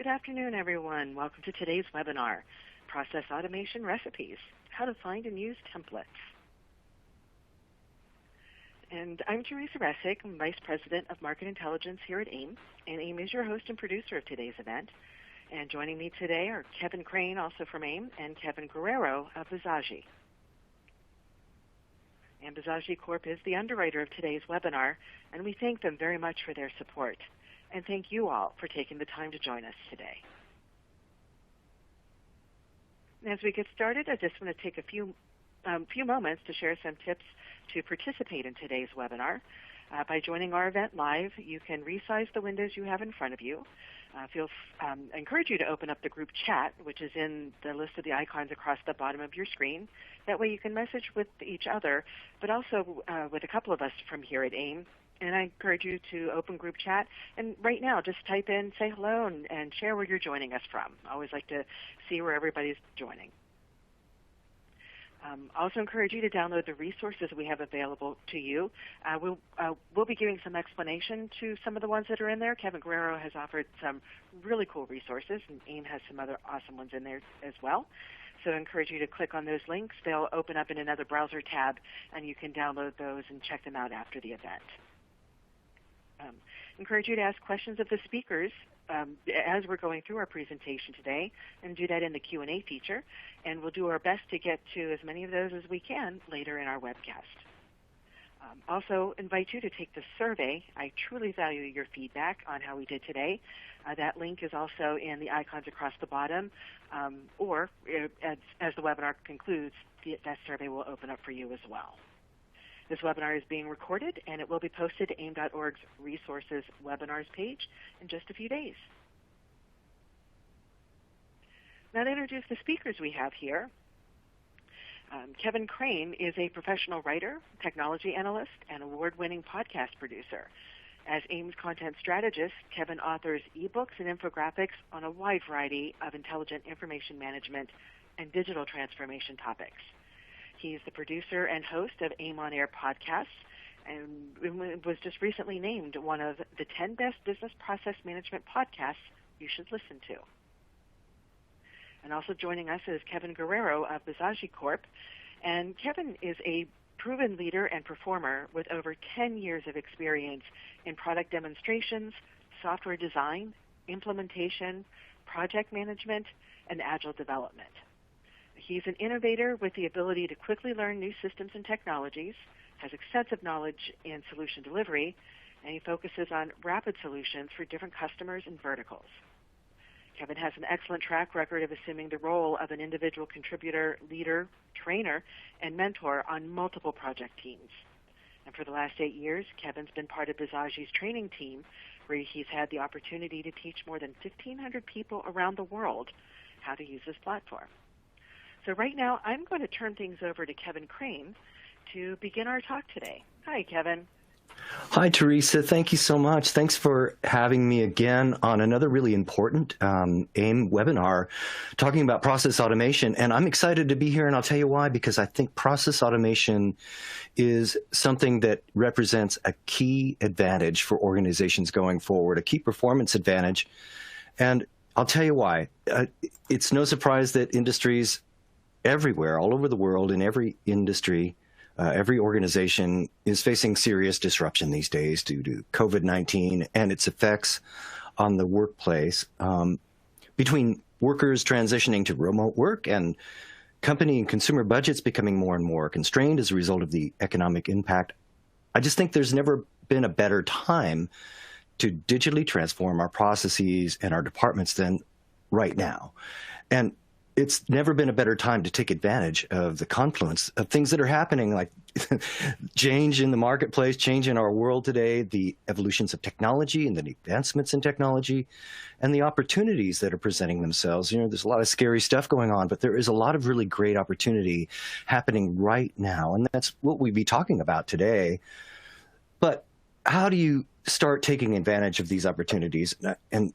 Good afternoon, everyone. Welcome to today's webinar, Process Automation Recipes, How to Find and Use Templates. And I'm Teresa Resick, I'm Vice President of Market Intelligence here at AIIM, and AIIM is your host and producer of today's event. And joining me today are Kevin Crane, also from AIIM, and Kevin Guererro of Visagie. And Visagie Corp is the underwriter of today's webinar, and we thank them very much for their support. And thank you all for taking the time to join us today. And as we get started, I just want to take a few moments to share some tips to participate in today's webinar. By joining our event live, you can resize the windows you have in front of you. I encourage you to open up the group chat, which is in the list of the icons across the bottom of your screen. That way you can message with each other, but also with a couple of us from here at AIIM. And I encourage you to open group chat. And right now, just type in, say hello, and share where you're joining us from. I always like to see where everybody's joining. Also encourage you to download the resources we have available to you. We'll be giving some explanation to some of the ones that are in there. Kevin Guererro has offered some really cool resources, and AIIM has some other awesome ones in there as well. So I encourage you to click on those links. They'll open up in another browser tab, and you can download those and check them out after the event. Encourage you to ask questions of the speakers as we're going through our presentation today, and do that in the Q&A feature. And we'll do our best to get to as many of those as we can later in our webcast. Also invite you to take the survey. I truly value your feedback on how we did today. That link is also in the icons across the bottom, or as the webinar concludes, that survey will open up for you as well. This webinar is being recorded, and it will be posted to AIIM.org's Resources Webinars page in just a few days. Now to introduce the speakers we have here. Kevin Crane is a professional writer, technology analyst, and award-winning podcast producer. As AIIM's content strategist, Kevin authors ebooks and infographics on a wide variety of intelligent information management and digital transformation topics. He's the producer and host of AIIM On Air podcasts, and was just recently named one of the 10 best business process management podcasts you should listen to. And also joining us is Kevin Guererro of Visagie Corp. And Kevin is a proven leader and performer with over 10 years of experience in product demonstrations, software design, implementation, project management, and agile development. He's an innovator with the ability to quickly learn new systems and technologies, has extensive knowledge in solution delivery, and he focuses on rapid solutions for different customers and verticals. Kevin has an excellent track record of assuming the role of an individual contributor, leader, trainer, and mentor on multiple project teams. And for the last 8 years, Kevin's been part of Visagie's training team, where he's had the opportunity to teach more than 1,500 people around the world how to use this platform. So right now, I'm going to turn things over to Kevin Crane to begin our talk today. Hi, Kevin. Hi, Teresa. Thank you so much. Thanks for having me again on another really important AIIM webinar talking about process automation. And I'm excited to be here, and I'll tell you why, because I think process automation is something that represents a key advantage for organizations going forward, a key performance advantage. And I'll tell you why. It's no surprise that industries everywhere, all over the world, in every industry, every organization is facing serious disruption these days due to COVID-19 and its effects on the workplace. Between workers transitioning to remote work and company and consumer budgets becoming more and more constrained as a result of the economic impact, I just think there's never been a better time to digitally transform our processes and our departments than right now. And it's never been a better time to take advantage of the confluence of things that are happening, like change in the marketplace, change in our world today, the evolutions of technology and the advancements in technology, and the opportunities that are presenting themselves. You know, there's a lot of scary stuff going on, but there is a lot of really great opportunity happening right now, and that's what we'll be talking about today. But how do you start taking advantage of these opportunities? And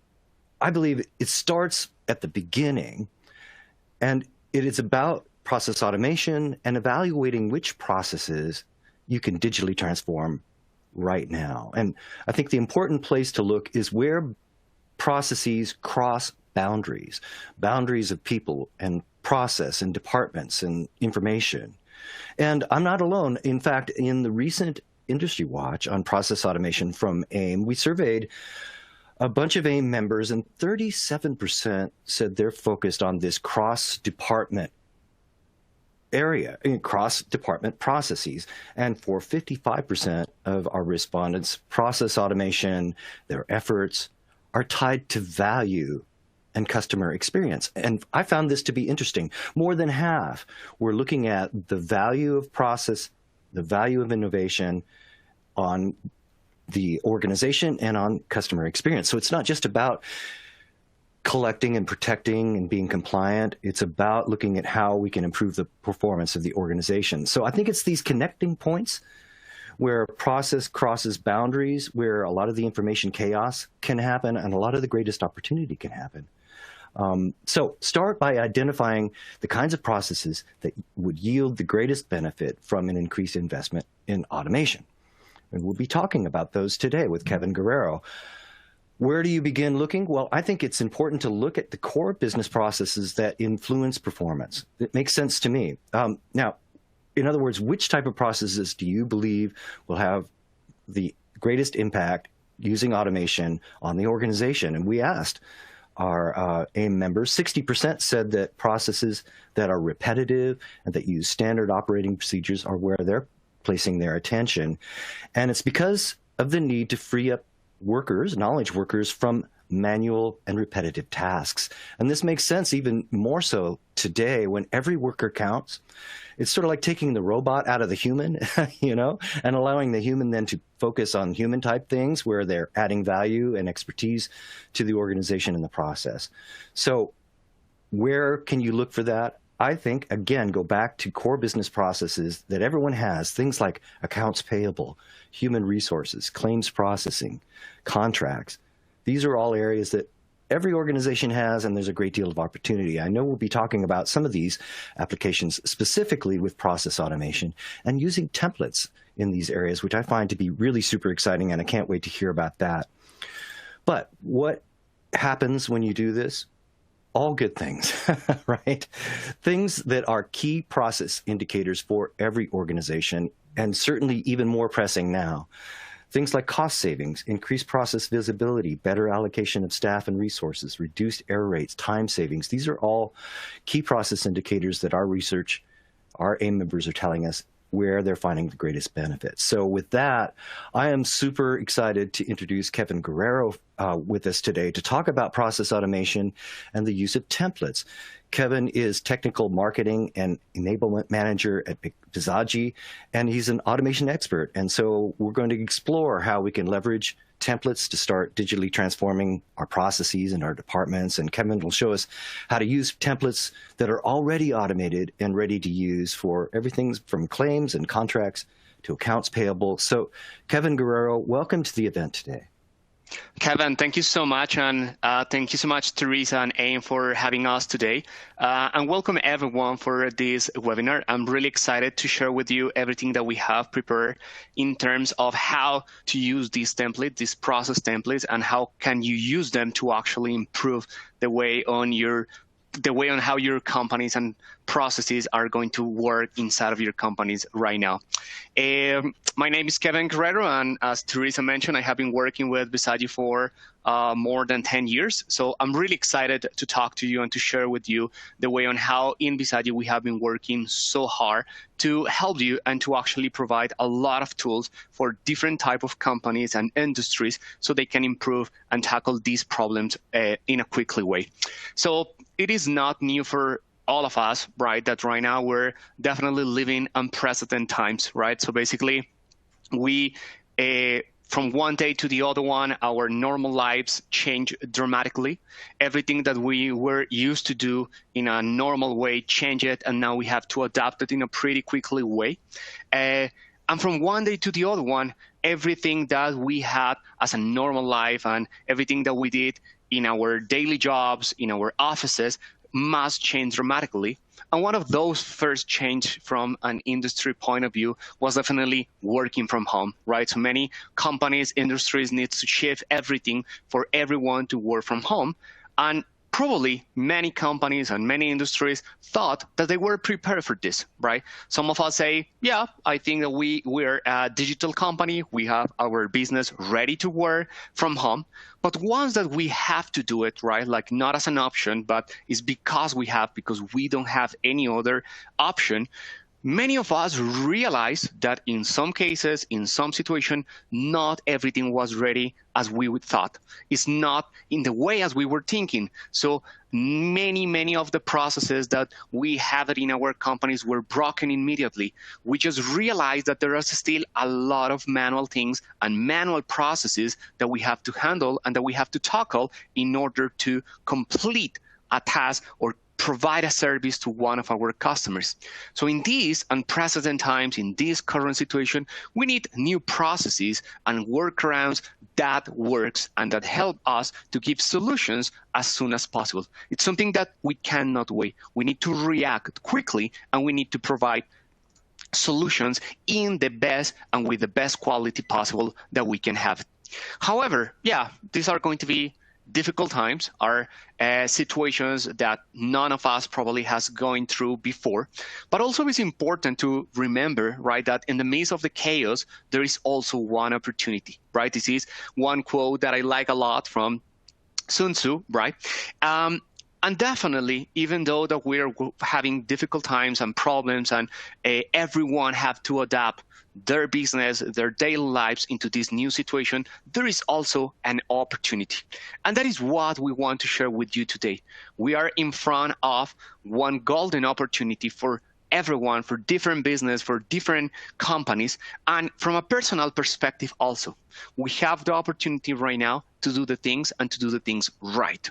I believe it starts at the beginning. And it is about process automation and evaluating which processes you can digitally transform right now. And I think the important place to look is where processes cross boundaries, boundaries of people and process and departments and information. And I'm not alone. In fact, in the recent Industry Watch on process automation from AIIM, we surveyed a bunch of AIIM members, and 37% said they're focused on this cross-department area, cross-department processes. And for 55% of our respondents, process automation, their efforts are tied to value and customer experience. And I found this to be interesting. More than half were looking at the value of process, the value of innovation on the organization and on customer experience. So it's not just about collecting and protecting and being compliant. It's about looking at how we can improve the performance of the organization. So I think it's these connecting points where process crosses boundaries, where a lot of the information chaos can happen and a lot of the greatest opportunity can happen. So start by identifying the kinds of processes that would yield the greatest benefit from an increased investment in automation. And we'll be talking about those today with Kevin Guererro. Where do you begin looking? Well, I think it's important to look at the core business processes that influence performance. It makes sense to me. Now, in other words, which type of processes do you believe will have the greatest impact using automation on the organization? And we asked our AIIM members, 60% said that processes that are repetitive and that use standard operating procedures are where they're placing their attention. And it's because of the need to free up workers, knowledge workers, from manual and repetitive tasks. And this makes sense even more so today when every worker counts. It's sort of like taking the robot out of the human, and allowing the human then to focus on human type things where they're adding value and expertise to the organization in the process. So where can you look for that? I think, again, go back to core business processes that everyone has, things like accounts payable, human resources, claims processing, contracts. These are all areas that every organization has, and there's a great deal of opportunity. I know we'll be talking about some of these applications specifically with process automation and using templates in these areas, which I find to be really super exciting, and I can't wait to hear about that. But what happens when you do this? All good things, right? Things that are key process indicators for every organization, and certainly even more pressing now. Things like cost savings, increased process visibility, better allocation of staff and resources, reduced error rates, time savings. These are all key process indicators that our research, our AIIM members are telling us where they're finding the greatest benefits. So with that, I am super excited to introduce Kevin Guererro with us today to talk about process automation and the use of templates. Kevin is technical marketing and enablement manager at Visagi, and he's an automation expert. And so we're going to explore how we can leverage templates to start digitally transforming our processes and our departments. And Kevin will show us how to use templates that are already automated and ready to use for everything from claims and contracts to accounts payable. So Kevin Guererro, welcome to the event today. Kevin, thank you so much, and thank you so much, Teresa and AIIM, for having us today. And welcome everyone for this webinar. I'm really excited to share with you everything that we have prepared in terms of how to use these templates, these process templates, and how can you use them to actually improve the way on how your companies and processes are going to work inside of your companies right now. My name is Kevin Guererro, and as Teresa mentioned, I have been working with Visagi for more than 10 years. So I'm really excited to talk to you and to share with you the way on how in Visagi we have been working so hard to help you and to actually provide a lot of tools for different type of companies and industries so they can improve and tackle these problems in a quickly way. So it is not new for all of us, right, that right now we're definitely living unprecedented times, right? So basically, we, from one day to the other one, our normal lives change dramatically. Everything that we were used to do in a normal way changed, and now we have to adapt it in a pretty quickly way. And from one day to the other one, everything that we had as a normal life and everything that we did in our daily jobs, in our offices, must change dramatically. And one of those first change from an industry point of view was definitely working from home, right? So many companies, industries need to shift everything for everyone to work from home. And probably many companies and many industries thought that they were prepared for this, right? Some of us say, yeah, I think that we're a digital company. We have our business ready to work from home. But once that we have to do it, right, like not as an option, but it's because we don't have any other option, many of us realize that in some cases, in some situation, not everything was ready as we would thought. It's not in the way as we were thinking. So many of the processes that we have in our companies were broken immediately. We just realized that there is still a lot of manual things and manual processes that we have to handle and that we have to tackle in order to complete a task or provide a service to one of our customers. So in these unprecedented times, in this current situation, we need new processes and workarounds that works and that help us to give solutions as soon as possible. It's something that we cannot wait. We need to react quickly, and we need to provide solutions in the best and with the best quality possible that we can have. However, yeah, these are going to be difficult times, are situations that none of us probably has gone through before. But also it's important to remember, right, that in the midst of the chaos, there is also one opportunity, right? This is one quote that I like a lot from Sun Tzu, right? And definitely, even though that we're having difficult times and problems and everyone have to adapt their business, their daily lives into this new situation, there is also an opportunity. And that is what we want to share with you today. We are in front of one golden opportunity for everyone, for different business, for different companies, and from a personal perspective also. We have the opportunity right now to do the things and to do the things right?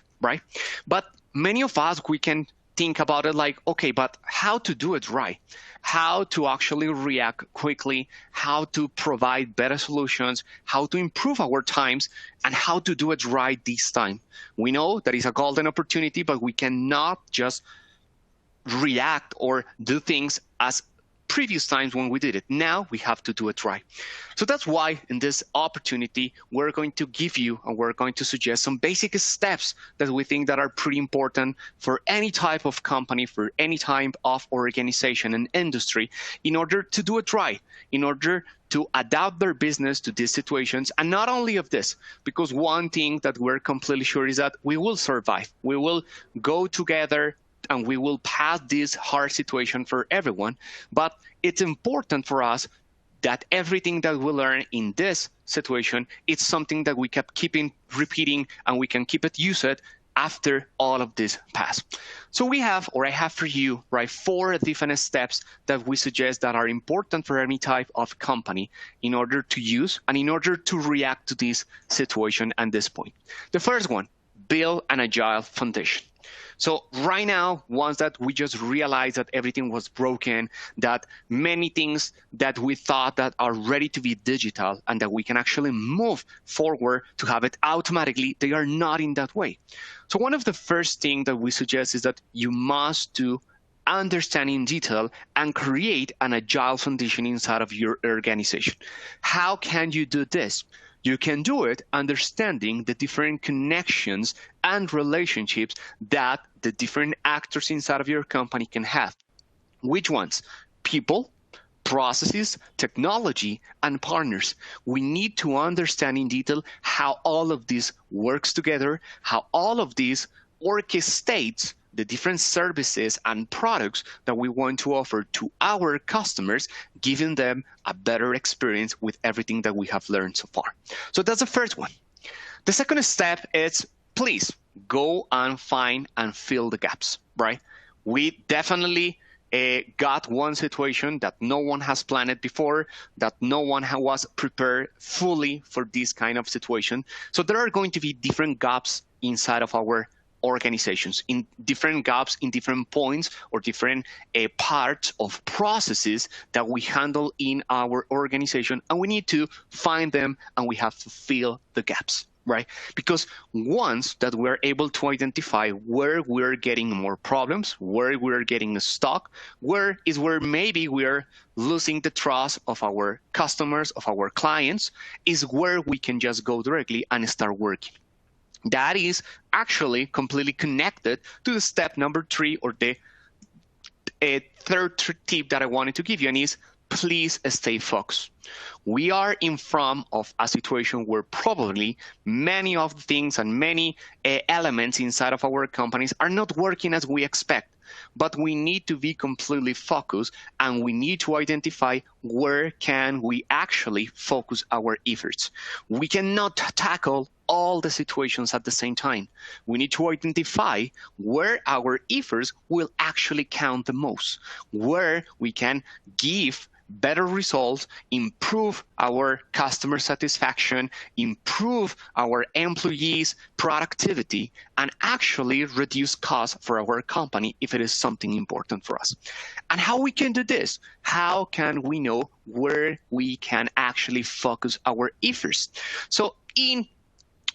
But many of us, we can think about it like, okay, but how to do it right? How to actually react quickly, how to provide better solutions, how to improve our times, and how to do it right this time. We know that is a golden opportunity, but we cannot just react or do things as previous times when we did it. Now we have to do it right. So that's why in this opportunity, we're going to give you and we're going to suggest some basic steps that we think that are pretty important for any type of company, for any type of organization and industry in order to do it right, in order to adapt their business to these situations. And not only of this, because one thing that we're completely sure is that we will survive. We will go together and we will pass this hard situation for everyone. But it's important for us that everything that we learn in this situation, it's something that we kept repeating, and we can keep it used after all of this pass. So we have, or I have for you, right, 4 different steps that we suggest that are important for any type of company in order to use and in order to react to this situation at this point. The first one, build an agile foundation. So right now, once that we just realized that everything was broken, that many things that we thought that are ready to be digital and that we can actually move forward to have it automatically, they are not in that way. So one of the first things that we suggest is that you must do understand in detail and create an agile foundation inside of your organization. How can you do this? You can do it understanding the different connections and relationships that the different actors inside of your company can have. Which ones? People, processes, technology, and partners. We need to understand in detail how all of this works together, how all of this orchestrates the different services and products that we want to offer to our customers, giving them a better experience with everything that we have learned so far. So that's the first one. The second step is, please go and find and fill the gaps, right? We definitely got one situation that no one has planned before, that no one was prepared fully for this kind of situation. So there are going to be different gaps inside of our organizations, in different gaps, in different points or different parts of processes that we handle in our organization, and we need to find them and we have to fill the gaps, right? Because once that we're able to identify where we're getting more problems, where we're getting stuck, where maybe we're losing the trust of our customers, of our clients, is where we can just go directly and start working. That is actually completely connected to the step number 3, or the third tip that I wanted to give you, and is please stay focused. We are in front of a situation where probably many of the things and many elements inside of our companies are not working as we expect. But we need to be completely focused, and we need to identify where can we actually focus our efforts. We cannot tackle all the situations at the same time. We need to identify where our efforts will actually count the most, where we can give better results, improve our customer satisfaction, improve our employees' productivity, and actually reduce costs for our company if it is something important for us. And how we can do this? How can we know where we can actually focus our efforts? So in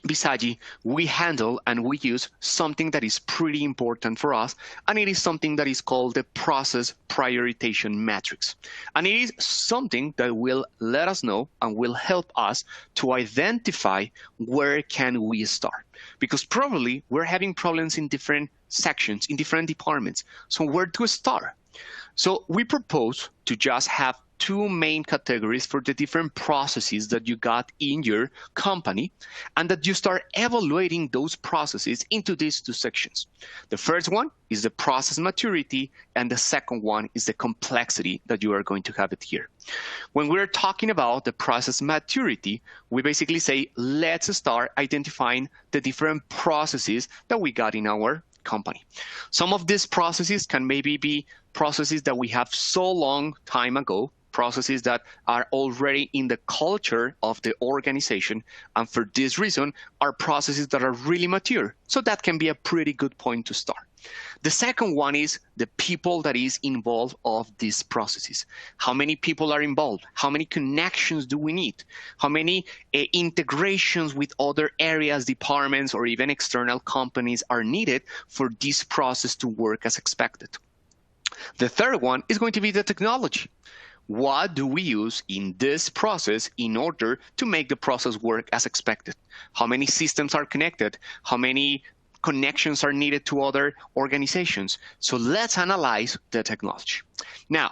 Visagi, we handle and we use something that is pretty important for us, and it is something that is called the process prioritization matrix. And it is something that will let us know and will help us to identify where can we start. Because probably we're having problems in different sections, in different departments. So where to start? So we propose to just have 2 main categories for the different processes that you got in your company, and that you start evaluating those processes into these 2 sections. The first one is the process maturity, and the second one is the complexity that you are going to have it here. When we're talking about the process maturity, we basically say, let's start identifying the different processes that we got in our company. Some of these processes can maybe be processes that we have so long time ago, processes that are already in the culture of the organization, and for this reason are processes that are really mature. So that can be a pretty good point to start. The second one is the people that is involved of these processes. How many people are involved? How many connections do we need? How many integrations with other areas, departments, or even external companies are needed for this process to work as expected? The third one is going to be the technology. What do we use in this process in order to make the process work as expected? How many systems are connected? How many connections are needed to other organizations? So let's analyze the technology. Now,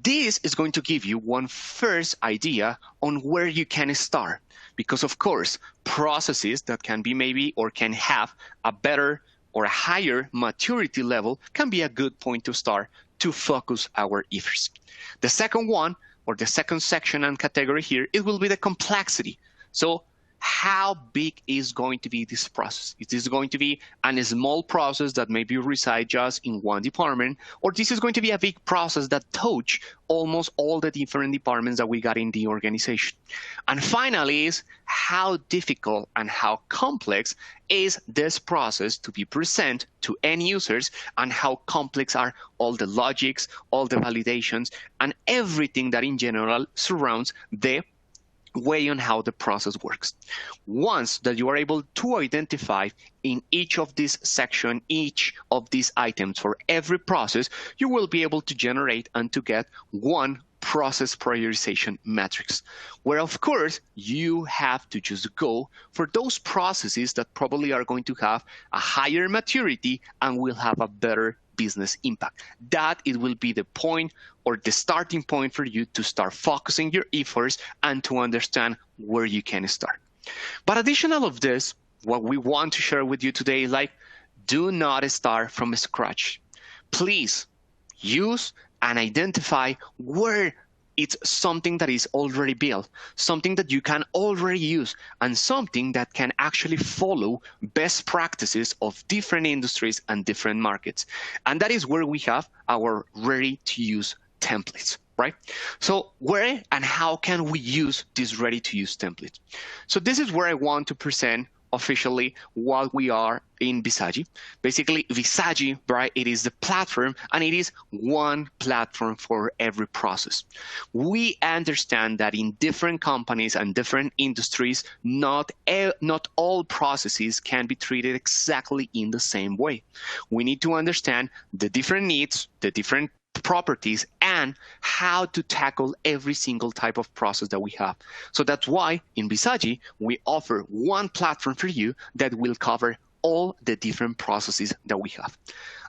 this is going to give you one first idea on where you can start. Because of course, processes that can be maybe or can have a better or a higher maturity level can be a good point to start to focus our efforts. The second one, or the second section and category here, it will be the complexity. So how big is going to be this process? Is this going to be a small process that maybe reside just in one department, or this is going to be a big process that touch almost all the different departments that we got in the organization? And finally is how difficult and how complex is this process to be present to end users, and how complex are all the logics, all the validations, and everything that in general surrounds the way on how the process works. Once that you are able to identify in each of these sections, each of these items for every process, you will be able to generate and to get one process prioritization matrix, where of course you have to just go for those processes that probably are going to have a higher maturity and will have a better business impact. That it will be the point or the starting point for you to start focusing your efforts and to understand where you can start. But additional of this, what we want to share with you today is like, do not start from scratch. Please use and identify where it's something that is already built, something that you can already use, and something that can actually follow best practices of different industries and different markets. And that is where we have our ready-to-use templates, right? So where and how can we use these ready-to-use templates? So this is where I want to present officially what we are in Visagi. Basically, Visagi, right, it is the platform, and it is one platform for every process. We understand that in different companies and different industries, not all processes can be treated exactly in the same way. We need to understand the different needs, the different properties, and how to tackle every single type of process that we have. So that's why in Visagi, we offer one platform for you that will cover all the different processes that we have.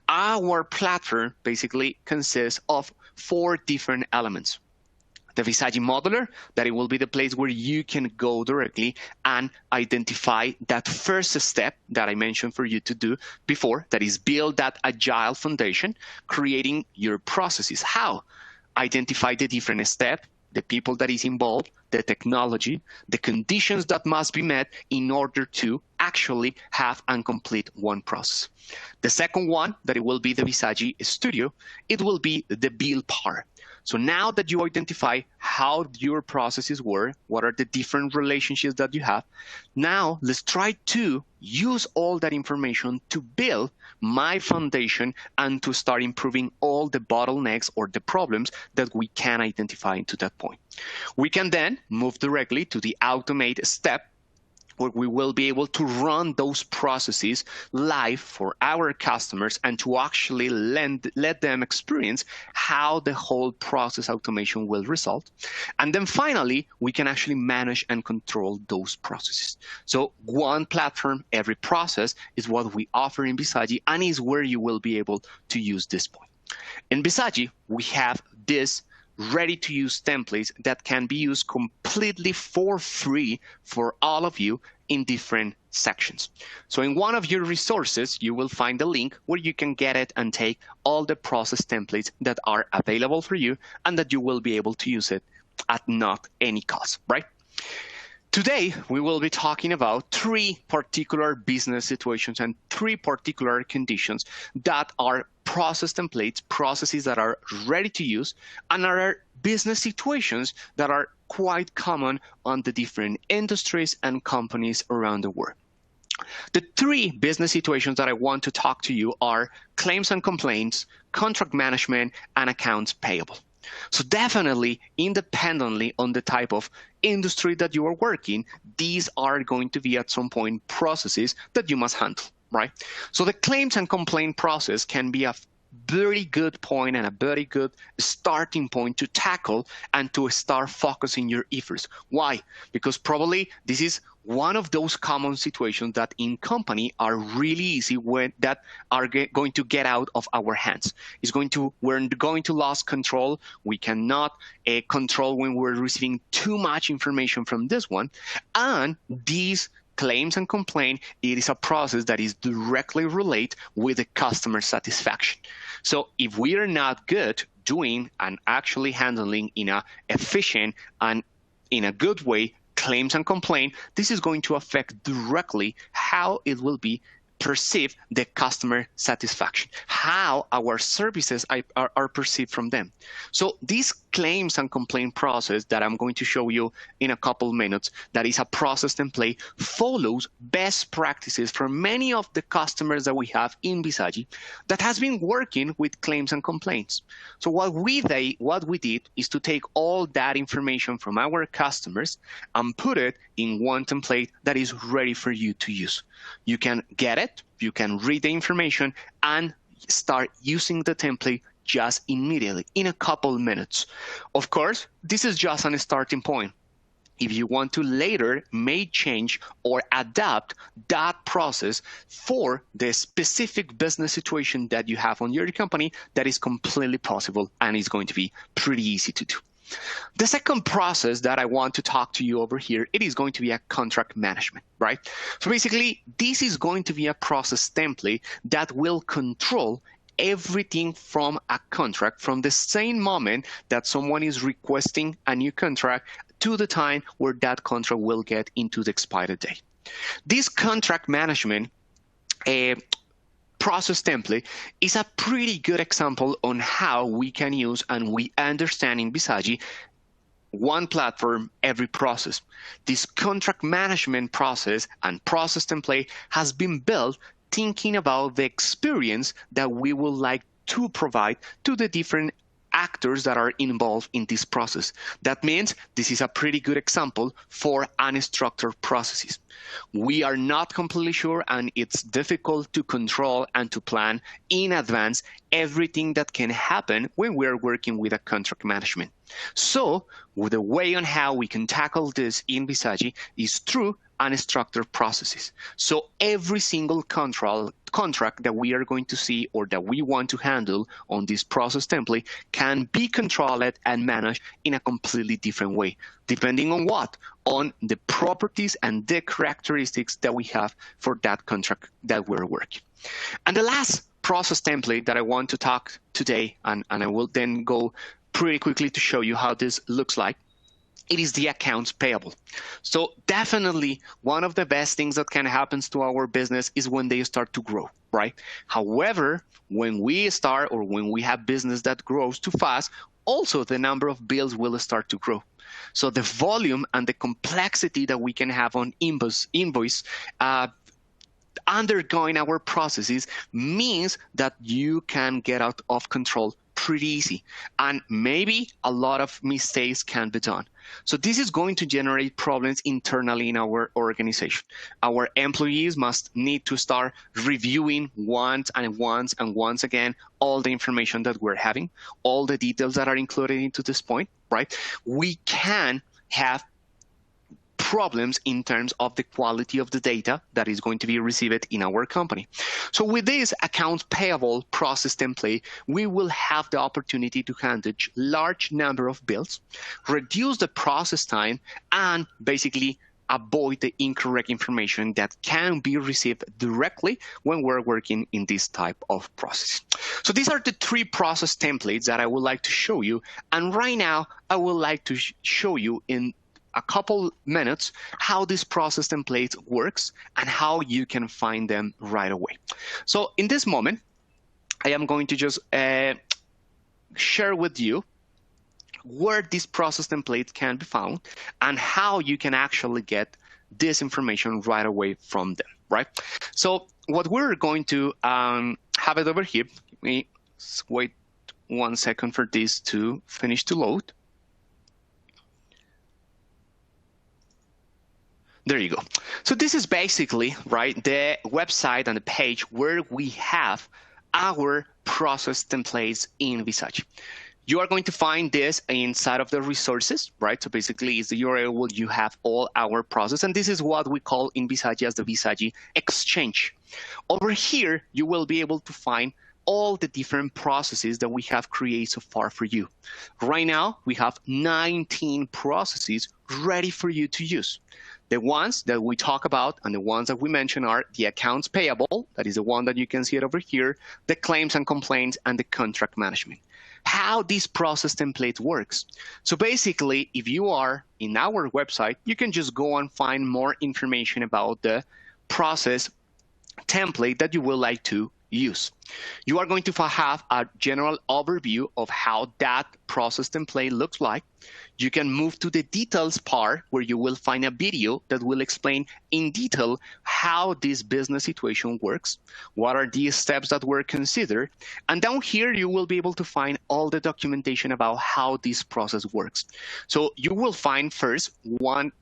Our platform basically consists of 4 different elements. The Visagi modeler, that it will be the place where you can go directly and identify that first step that I mentioned for you to do before, that is build that agile foundation, creating your processes. How? Identify the different steps, the people that is involved, the technology, the conditions that must be met in order to actually have and complete one process. The second one, that it will be the Visagi Studio, it will be the build part. So now that you identify how your processes work, what are the different relationships that you have, now let's try to use all that information to build my foundation and to start improving all the bottlenecks or the problems that we can identify into that point. We can then move directly to the automate step, where we will be able to run those processes live for our customers and to actually let them experience how the whole process automation will result. And then finally, we can actually manage and control those processes. So one platform, every process is what we offer in Visagi, and is where you will be able to use this point. In Visagi, we have this ready-to-use templates that can be used completely for free for all of you in different sections. So in one of your resources, you will find a link where you can get it and take all the process templates that are available for you and that you will be able to use it at not any cost, right? Today, we will be talking about 3 particular business situations and 3 particular conditions that are process templates, processes that are ready to use, and are business situations that are quite common on the different industries and companies around the world. The 3 business situations that I want to talk to you are claims and complaints, contract management, and accounts payable. So definitely, independently on the type of industry that you are working, these are going to be at some point processes that you must handle, right? So the claims and complaint process can be a very good point and a very good starting point to tackle and to start focusing your efforts. Why? Because probably this is one of those common situations that in company are really easy when that are going to get out of our hands. We're going to lose control. We cannot control when we're receiving too much information from this one. And these claims and complaint, it is a process that is directly related with the customer satisfaction. So if we are not good doing and actually handling in a efficient and in a good way claims and complaint, this is going to affect directly how it will be perceived, the customer satisfaction, how our services are perceived from them. So this claims and complaint process that I'm going to show you in a couple minutes, that is a process template, follows best practices from many of the customers that we have in Visagi that has been working with claims and complaints. So what we did is to take all that information from our customers and put it in one template that is ready for you to use. You can get it, you can read the information, and start using the template just immediately in a couple minutes. Of course, this is just a starting point. If you want to later may change or adapt that process for the specific business situation that you have on your company, that is completely possible and is going to be pretty easy to do. The second process that I want to talk to you over here, it is going to be a contract management, right? So basically, this is going to be a process template that will control everything from a contract from the same moment that someone is requesting a new contract to the time where that contract will get into the expiry date. This contract management process template is a pretty good example on how we can use and we understand in Visagi one platform, every process. This contract management process and process template has been built thinking about the experience that we would like to provide to the different factors that are involved in this process. That means this is a pretty good example for unstructured processes. We are not completely sure, and it's difficult to control and to plan in advance everything that can happen when we're working with a contract management. So the way on how we can tackle this in Visagi is through unstructured processes. So every single contract that we are going to see or that we want to handle on this process template can be controlled and managed in a completely different way, depending on what? On the properties and the characteristics that we have for that contract that we're working. And the last process template that I want to talk today, and I will then go pretty quickly to show you how this looks like, it is the accounts payable. So definitely one of the best things that can happen to our business is when they start to grow, right? However, when we start or when we have business that grows too fast, also the number of bills will start to grow. So the volume and the complexity that we can have on invoice undergoing our processes means that you can get out of control pretty easy, and maybe a lot of mistakes can be done. So this is going to generate problems internally in our organization. Our employees must need to start reviewing once again all the information that we're having, all the details that are included into this point, right? We can have problems in terms of the quality of the data that is going to be received in our company. So with this accounts payable process template, we will have the opportunity to handle large number of bills, reduce the process time, and basically avoid the incorrect information that can be received directly when we're working in this type of process. So these are the three process templates that I would like to show you. And right now, I would like to show you in a couple minutes how this process template works and how you can find them right away. So in this moment, I am going to just share with you where this process template can be found and how you can actually get this information right away from them, right? So what we're going to have it over here. Let me wait 1 second for this to finish to load. There you go. So this is basically, right, the website and the page where we have our process templates in Visagi. You are going to find this inside of the resources, right? So basically it's the URL where you have all our process, and this is what we call in Visagi as the Visagi Exchange. Over here, you will be able to find all the different processes that we have created so far for you. Right now, we have 19 processes ready for you to use. The ones that we talk about and the ones that we mention are the accounts payable, that is the one that you can see it over here, the claims and complaints, and the contract management. How this process template works. So basically, if you are in our website, you can just go and find more information about the process template that you would like to use. You are going to have a general overview of how that process template looks like. You can move to the details part where you will find a video that will explain in detail how this business situation works, what are the steps that were considered, and down here you will be able to find all the documentation about how this process works. So you will find first one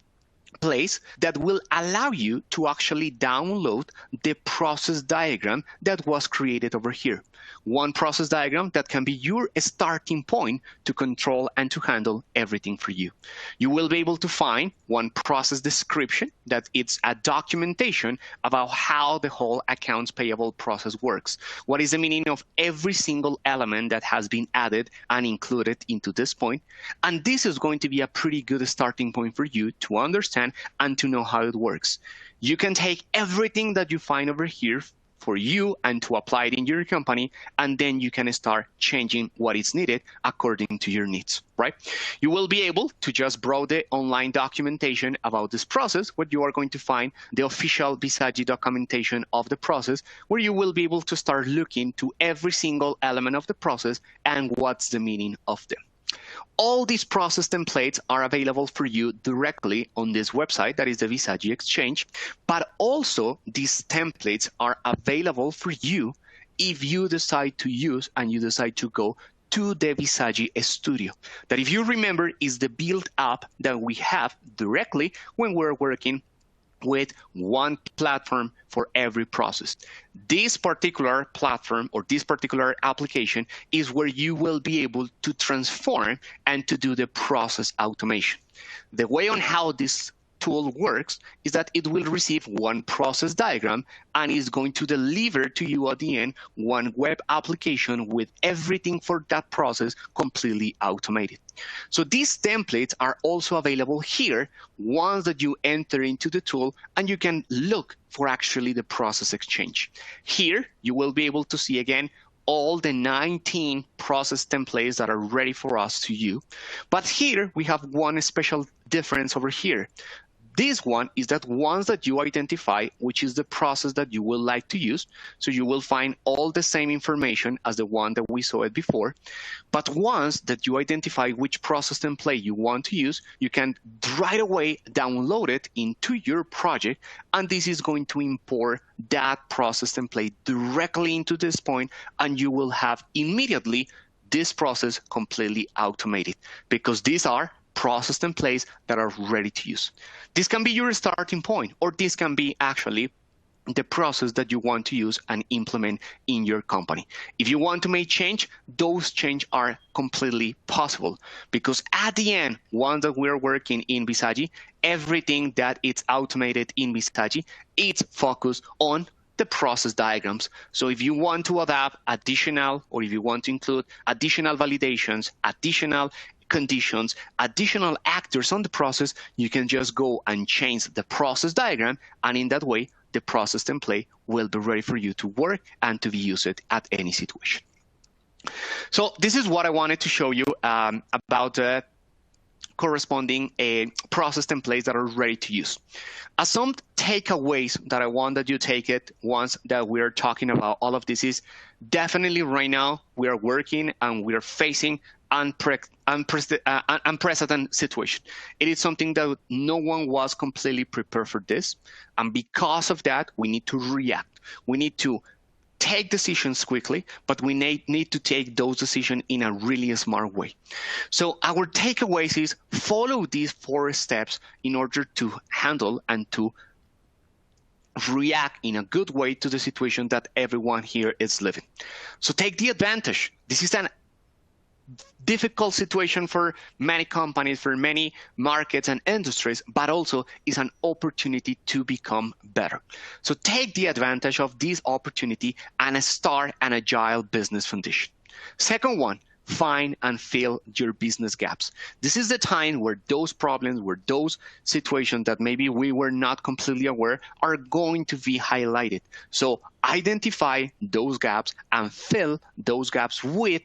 place that will allow you to actually download the process diagram that was created over here. One process diagram that can be your starting point to control and to handle everything for you. You will be able to find one process description that it's a documentation about how the whole accounts payable process works. What is the meaning of every single element that has been added and included into this point. And this is going to be a pretty good starting point for you to understand and to know how it works. You can take everything that you find over here for you and to apply it in your company, and then you can start changing what is needed according to your needs, right? You will be able to just browse the online documentation about this process, where you are going to find the official Visagi documentation of the process, where you will be able to start looking to every single element of the process and what's the meaning of them. All these process templates are available for you directly on this website, that is the Visagi Exchange, but also these templates are available for you if you decide to use and you decide to go to the Visagi Studio. That, if you remember, is the build app that we have directly when we're working with one platform for every process. This particular platform or this particular application is where you will be able to transform and to do the process automation. The way on how this tool works is that it will receive one process diagram and is going to deliver to you at the end one web application with everything for that process completely automated. So these templates are also available here once that you enter into the tool, and you can look for actually the process exchange. Here you will be able to see again all the 19 process templates that are ready for us to use. But here we have one special difference over here. This one is that once that you identify which is the process that you would like to use, so you will find all the same information as the one that we saw it before. But once that you identify which process template you want to use, you can right away download it into your project, and this is going to import that process template directly into this point, and you will have immediately this process completely automated, because these are process templates that are ready to use. This can be your starting point, or this can be actually the process that you want to use and implement in your company. If you want to make change, those changes are completely possible, because at the end, once that we're working in Visagi, everything that is automated in Visagi, it's focused on the process diagrams. So if you want to adapt additional, or if you want to include additional validations, additional conditions, additional actors on the process, you can just go and change the process diagram, and in that way, the process template will be ready for you to work and to be used at any situation. So this is what I wanted to show you about the corresponding process templates that are ready to use. As some takeaways that I want that you take it once that we're talking about all of this is, definitely right now we are working and we are facing unprecedented situation. It is something that no one was completely prepared for this, and because of that, we need to react. We need to take decisions quickly, but we need to take those decisions in a really smart way. So our takeaways is follow these 4 steps in order to handle and to react in a good way to the situation that everyone here is living. So take the advantage. This is an difficult situation for many companies, for many markets and industries, but also is an opportunity to become better. So take the advantage of this opportunity and start an agile business foundation. Second one, find and fill your business gaps. This is the time where those problems, where those situations that maybe we were not completely aware are going to be highlighted. So identify those gaps and fill those gaps with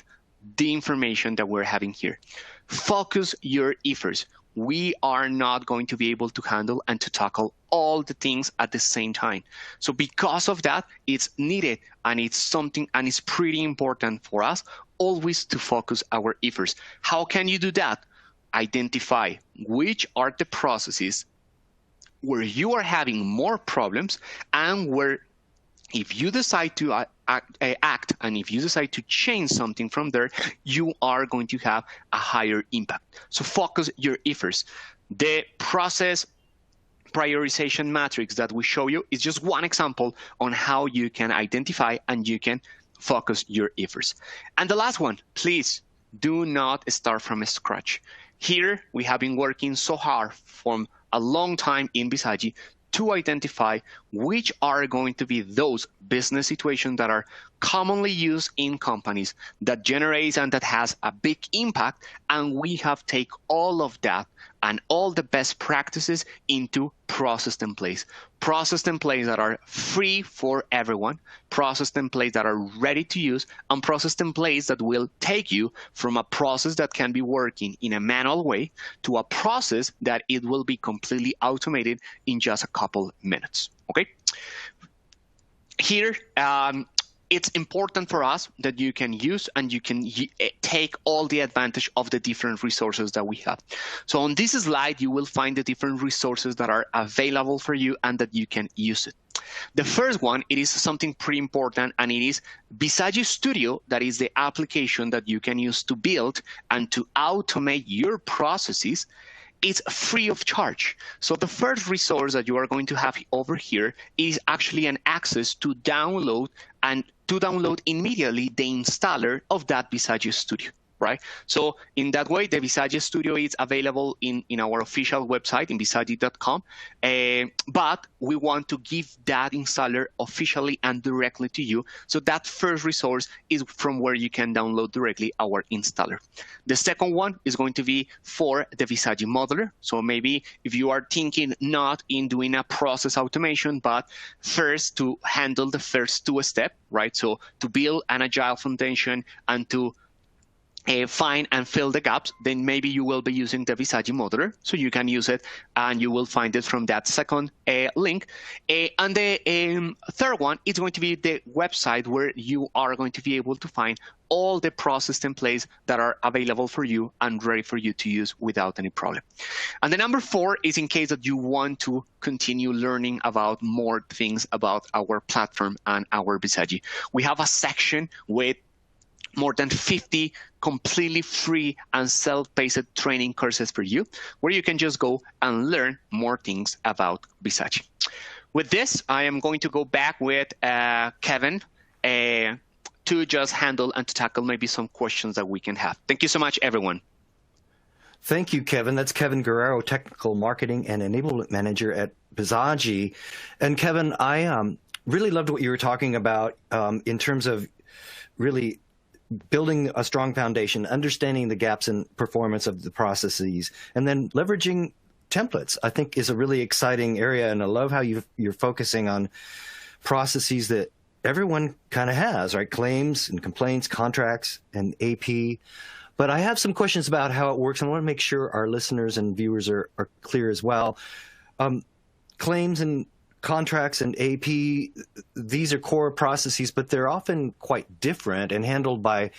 the information that we're having here. Focus your efforts. We are not going to be able to handle and to tackle all the things at the same time. So because of that, it's needed, and it's something, and it's pretty important for us always to focus our efforts. How can you do that? Identify which are the processes where you are having more problems, and where if you decide to act and if you decide to change something from there, you are going to have a higher impact. So focus your efforts. The process prioritization matrix that we show you is just one example on how you can identify and you can focus your efforts. And the last one, please do not start from scratch. Here we have been working so hard for a long time in Visagi to identify which are going to be those business situations that are commonly used in companies that generates and that has a big impact, and we have taken all of that and all the best practices into process templates. Process templates that are free for everyone, process templates that are ready to use, and process templates that will take you from a process that can be working in a manual way to a process that it will be completely automated in just a couple minutes. Okay? Here, it's important for us that you can use and you can take all the advantage of the different resources that we have. So on this slide, you will find the different resources that are available for you and that you can use it. The first one, it is something pretty important, and it is Visagi Studio. That is the application that you can use to build and to automate your processes. It's free of charge. So the first resource that you are going to have over here is actually an access to download immediately the installer of that Visagi Studio, right? So in that way, the Visagi Studio is available in our official website, in visagi.com, but we want to give that installer officially and directly to you. So that first resource is from where you can download directly our installer. The second one is going to be for the Visagi modeler. So maybe if you are thinking not in doing a process automation, but first to handle the first two steps, right? So to build an agile foundation and to find and fill the gaps, then maybe you will be using the Visagi modeler. So you can use it, and you will find it from that second link. And the third one is going to be the website where you are going to be able to find all the process templates that are available for you and ready for you to use without any problem. And the number 4 is in case that you want to continue learning about more things about our platform and our Visagi. We have a section with more than 50 completely free and self-paced training courses for you, where you can just go and learn more things about Visagi. With this, I am going to go back with Kevin to just handle and to tackle maybe some questions that we can have. Thank you so much, everyone. Thank you, Kevin. That's Kevin Guererro, Technical Marketing and Enablement Manager at Visagi. And Kevin, I really loved what you were talking about in terms of really building a strong foundation, understanding the gaps in performance of the processes, and then leveraging templates, I think, is a really exciting area. And I love how you're focusing on processes that everyone kind of has, right? Claims and complaints, contracts, and AP. But I have some questions about how it works. I want to make sure our listeners and viewers are clear as well. Claims and contracts and AP, these are core processes, but they're often quite different and handled by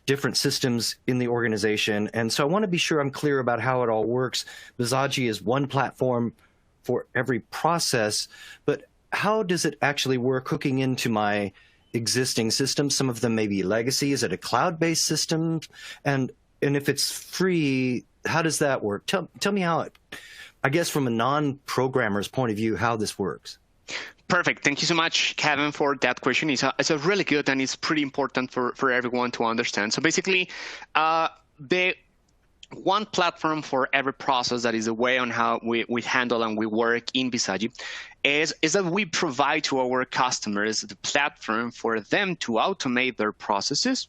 different systems in the organization. And so I want to be sure I'm clear about how it all works. Visagi is one platform for every process, but how does it actually work hooking into my existing systems? Some of them may be legacy. Is it a cloud-based system? And if it's free, how does that work? Tell me how it, I guess from a non-programmer's point of view, how this works. Perfect. Thank you so much, Kevin, for that question. It's a really good, and it's pretty important for everyone to understand. So basically, the one platform for every process, that is the way on how we handle and we work in Visagi, is that we provide to our customers the platform for them to automate their processes.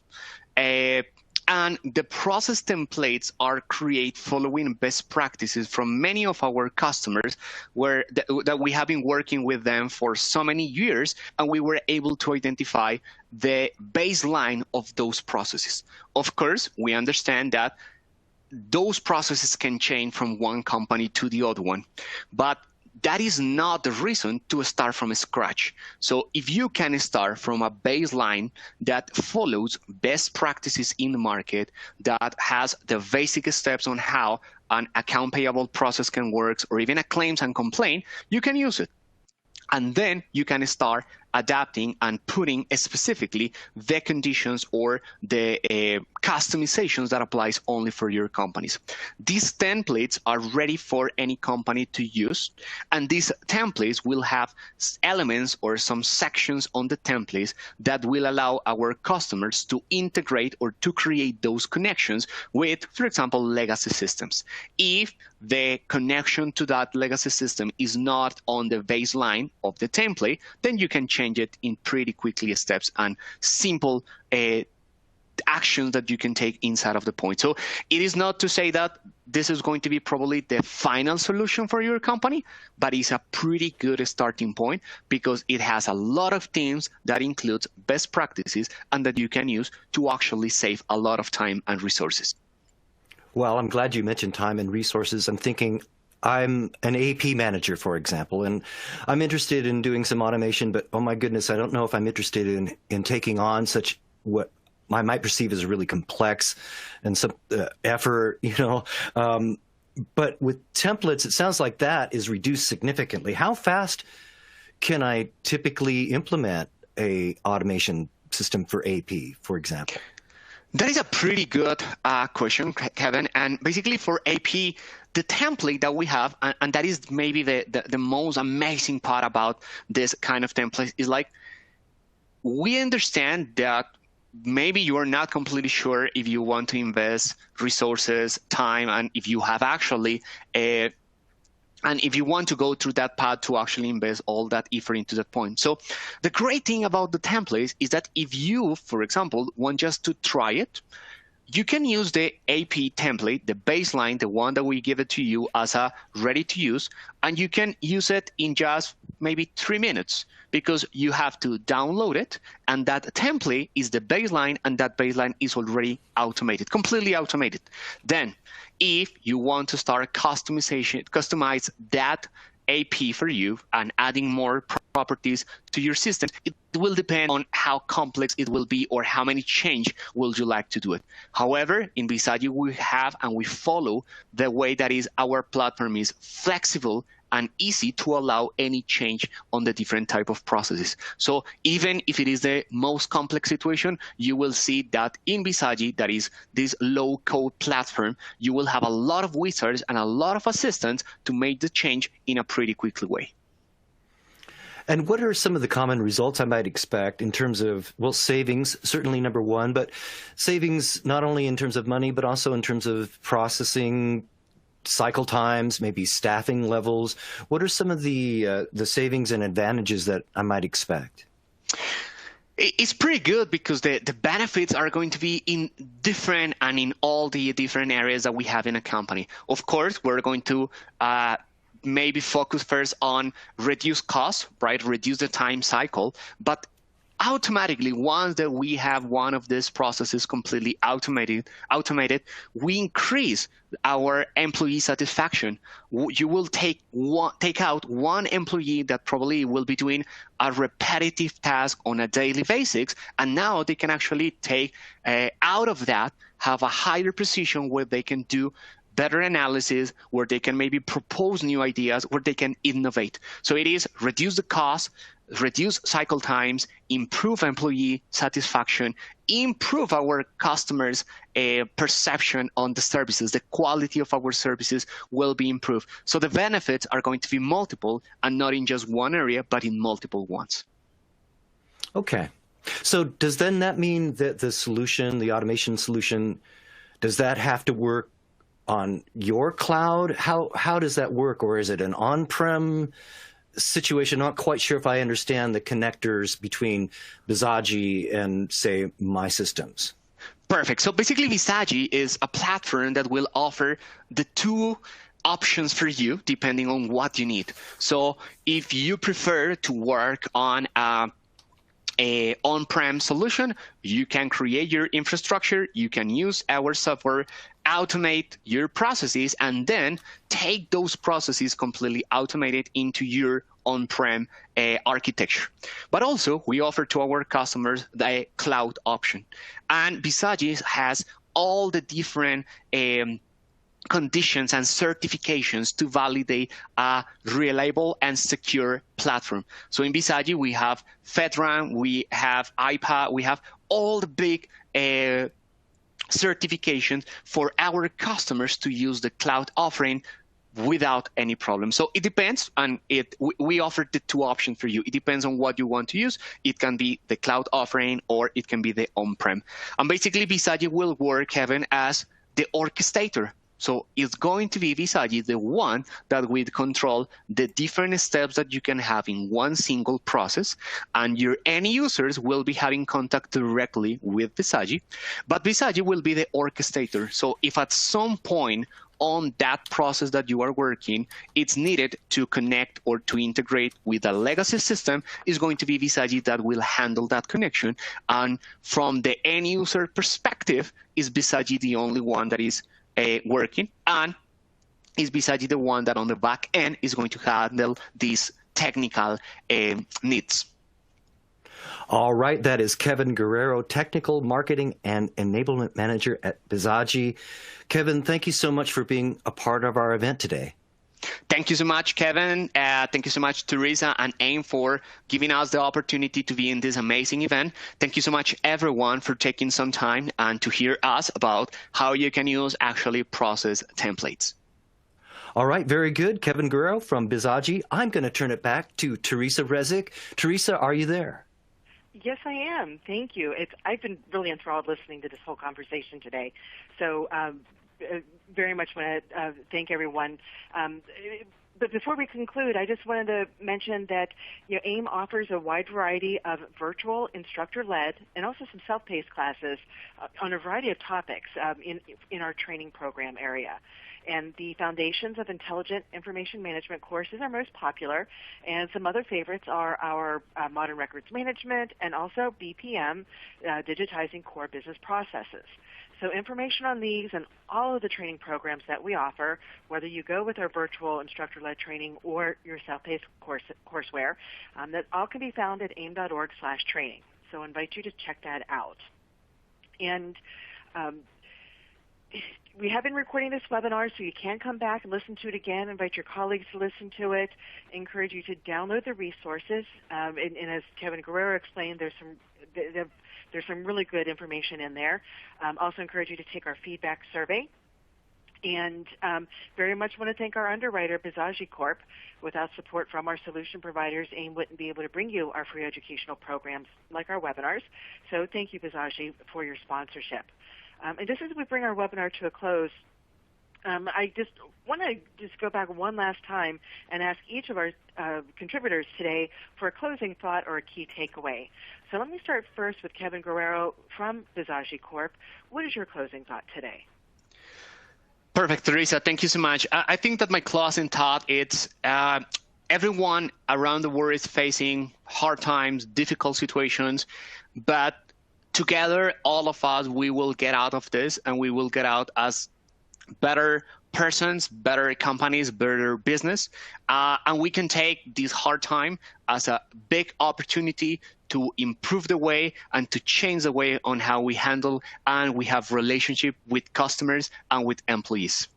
And the process templates are created following best practices from many of our customers that we have been working with them for so many years, and we were able to identify the baseline of those processes. Of course, we understand that those processes can change from one company to the other one, but that is not the reason to start from scratch. So if you can start from a baseline that follows best practices in the market, that has the basic steps on how an account payable process can work, or even a claims and complaint, you can use it. And then you can start adapting and putting specifically the conditions or the customizations that applies only for your companies. These templates are ready for any company to use, and these templates will have elements or some sections on the templates that will allow our customers to integrate or to create those connections with, for example, legacy systems. If the connection to that legacy system is not on the baseline of the template, then you can change it in pretty quickly steps and simple actions that you can take inside of the point. So it is not to say that this is going to be probably the final solution for your company, but it's a pretty good starting point because it has a lot of themes that includes best practices and that you can use to actually save a lot of time and resources. Well, I'm glad you mentioned time and resources. I'm thinking I'm an AP manager, for example, and I'm interested in doing some automation, but oh my goodness, I don't know if I'm interested in taking on such what I might perceive as really complex and some effort, you know. But with templates, it sounds like that is reduced significantly. How fast can I typically implement a automation system for AP, for example? That is a pretty good question, Kevin. And basically for AP, the template that we have, and that is maybe the most amazing part about this kind of template, is like, we understand that maybe you are not completely sure if you want to invest resources, time, and if you have actually and if you want to go through that path to actually invest all that effort into that point. So the great thing about the templates is that if you, for example, want just to try it, you can use the AP template, the baseline, the one that we give it to you as a ready to use, and you can use it in just maybe 3 minutes, because you have to download it, and that template is the baseline, and that baseline is already automated, completely automated. Then, if you want to start customize that AP for you and adding more properties to your system, it will depend on how complex it will be or how many change will you like to do it. However, in Visagi, we have and we follow the way that is our platform is flexible and easy to allow any change on the different type of processes. So even if it is the most complex situation, you will see that in Visagi, that is this low-code platform, you will have a lot of wizards and a lot of assistants to make the change in a pretty quickly way. And what are some of the common results I might expect in terms of, well, savings, certainly number one, but savings not only in terms of money, but also in terms of processing, cycle times, maybe staffing levels? What are some of the savings and advantages that I might expect? It's pretty good because the benefits are going to be in different and in all the different areas that we have in a company. Of course, we're going to maybe focus first on reduce costs, right? Reduce the time cycle, but automatically, once that we have one of these processes completely automated, we increase our employee satisfaction. You will take out one employee that probably will be doing a repetitive task on a daily basis, and now they can actually take out of that, have a higher precision where they can do better analysis, where they can maybe propose new ideas, where they can innovate. So it is reduce the cost, reduce cycle times, improve employee satisfaction, improve our customers' perception on the services. The quality of our services will be improved. So the benefits are going to be multiple, and not in just one area, but in multiple ones. Okay. So does then that mean that the solution, the automation solution, does that have to work on your cloud? How does that work? Or is it an on-prem situation? Not quite sure if I understand the connectors between Visagi and, say, my systems. Perfect. So basically, Visagi is a platform that will offer the two options for you depending on what you need. So if you prefer to work on a on-prem solution, you can create your infrastructure, you can use our software, automate your processes, and then take those processes completely automated into your on-prem architecture. But also, we offer to our customers the cloud option. And Visagi has all the different conditions and certifications to validate a reliable and secure platform. So in Visagi, we have FedRAMP, we have IPA, we have all the big certifications for our customers to use the cloud offering without any problem. So it depends, and we offer the two options for you. It depends on what you want to use. It can be the cloud offering, or it can be the on-prem. And basically, Visagi will work, Kevin, as the orchestrator. So it's going to be Visagi, the one that will control the different steps that you can have in one single process, and your end users will be having contact directly with Visagi, but Visagi will be the orchestrator. So if at some point on that process that you are working, it's needed to connect or to integrate with a legacy system, is going to be Visagi that will handle that connection. And from the end user perspective, is Visagi the only one that is working, and is Visagi the one that on the back end is going to handle these technical needs. All right, that is Kevin Guererro, Technical Marketing and Enablement Manager at Visagi. Kevin, thank you so much for being a part of our event today. Thank you so much, Kevin. Thank you so much, Teresa and AIIM, for giving us the opportunity to be in this amazing event. Thank you so much, everyone, for taking some time and to hear us about how you can use actually process templates. All right, very good. Kevin Guerrero from Bizaji. I'm going to turn it back to Teresa Rezic. Teresa, are you there? Yes, I am. Thank you. I've been really enthralled listening to this whole conversation today. So very much want to thank everyone. But before we conclude, I just wanted to mention that AIIM offers a wide variety of virtual, instructor-led, and also some self-paced classes on a variety of topics in our training program area. And the Foundations of Intelligent Information Management course is our most popular, and some other favorites are our Modern Records Management and also BPM, Digitizing Core Business Processes. So information on these and all of the training programs that we offer, whether you go with our virtual instructor-led training or your self-paced courseware, that all can be found at aim.org/training. So I invite you to check that out. And we have been recording this webinar, so you can come back and listen to it again. Invite your colleagues to listen to it. Encourage you to download the resources. And as Kevin Guerrero explained, there's some really good information in there. Also encourage you to take our feedback survey. And very much want to thank our underwriter, Bizaji Corp. Without support from our solution providers, AIIM wouldn't be able to bring you our free educational programs like our webinars. So thank you, Bizaji, for your sponsorship. And just as we bring our webinar to a close, I just want to go back one last time and ask each of our contributors today for a closing thought or a key takeaway. So let me start first with Kevin Guerrero from Bizaji Corp. What is your closing thought today? Perfect, Teresa. Thank you so much. I think that my closing thought is everyone around the world is facing hard times, difficult situations, but together, all of us, we will get out of this, and we will get out as better persons, better companies, better business. And we can take this hard time as a big opportunity to improve the way and to change the way on how we handle and we have relationship with customers and with employees.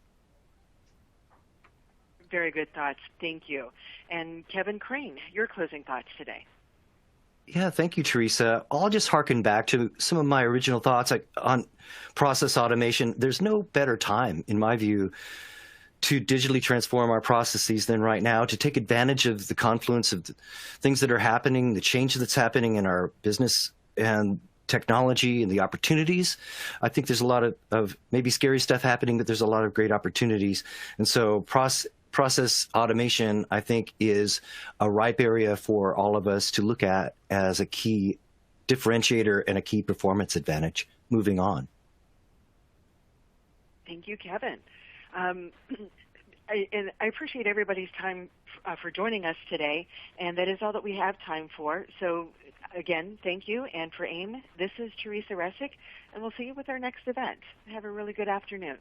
Very good thoughts. Thank you. And Kevin Crane, your closing thoughts today. Yeah, thank you, Teresa. I'll just harken back to some of my original thoughts on process automation. There's no better time, in my view, to digitally transform our processes than right now, to take advantage of the confluence of the things that are happening, the change that's happening in our business and technology and the opportunities. I think there's a lot of maybe scary stuff happening, but there's a lot of great opportunities. And so process automation, I think, is a ripe area for all of us to look at as a key differentiator and a key performance advantage moving on. Thank you, Kevin. And I appreciate everybody's time for joining us today, and that is all that we have time for. So again, thank you. And for AIIM, this is Teresa Rezic, and we'll see you with our next event. Have a really good afternoon.